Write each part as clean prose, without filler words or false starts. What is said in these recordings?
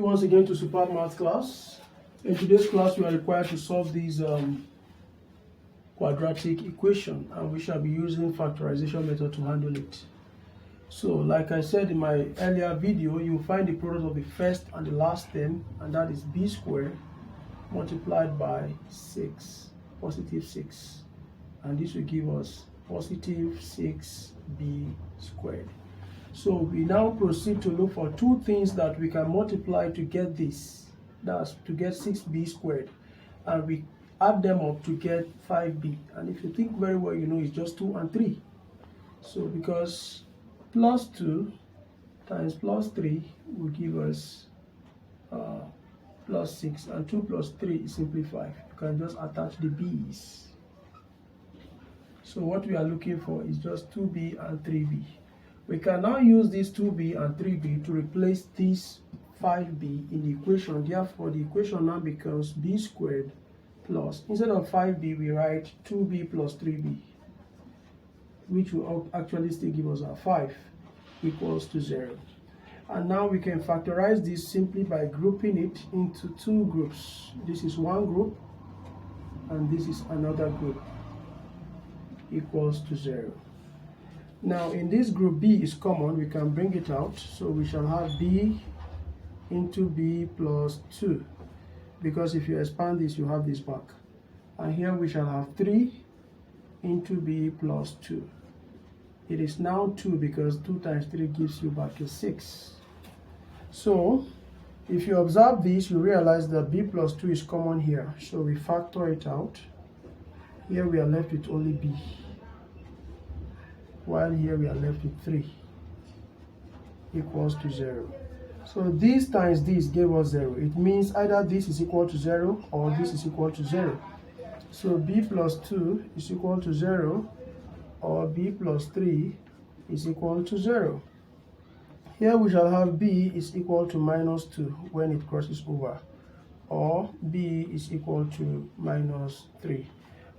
once again to Superb Math class. In today's class, we are required to solve these quadratic equation, and we shall be using factorization method to handle it. So, like I said in my earlier video, you will find the product of the first and the last term, and that is b squared multiplied by 6, positive 6, and this will give us positive 6b squared. So we now proceed to look for two things that we can multiply to get this. That's to get 6b squared. And we add them up to get 5b. And if you think very well, you know it's just 2 and 3. So because plus 2 times plus 3 will give us plus 6. And 2 plus 3 is simply 5. You can just attach the b's. So what we are looking for is just 2b and 3b. We can now use this 2b and 3b to replace this 5b in the equation. Therefore, the equation now becomes b squared plus, instead of 5b, we write 2b plus 3b, which will actually still give us our 5 equals to 0. And now we can factorize this simply by grouping it into two groups. This is one group, and this is another group, equals to 0. Now in this group, b is common, we can bring it out, so we shall have b into b plus 2, because if you expand this, you have this back. And here we shall have 3 into b plus 2. It is now 2 because 2 times 3 gives you back a 6. So if you observe this, you realize that b plus 2 is common here, so we factor it out. Here we are left with only b, while here we are left with 3 equals to 0. So this times this gave us 0. It means either this is equal to 0 or this is equal to 0. So b plus 2 is equal to 0, or b plus 3 is equal to 0. Here we shall have b is equal to minus 2 when it crosses over, or b is equal to minus 3.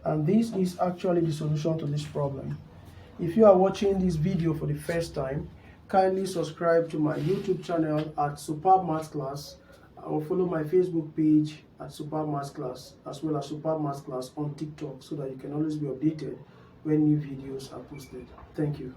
And this is actually the solution to this problem. If you are watching this video for the first time, kindly subscribe to my YouTube channel at Superb Math Class, or follow my Facebook page at Superb Math Class, as well as Superb Math Class on TikTok, so that you can always be updated when new videos are posted. Thank you.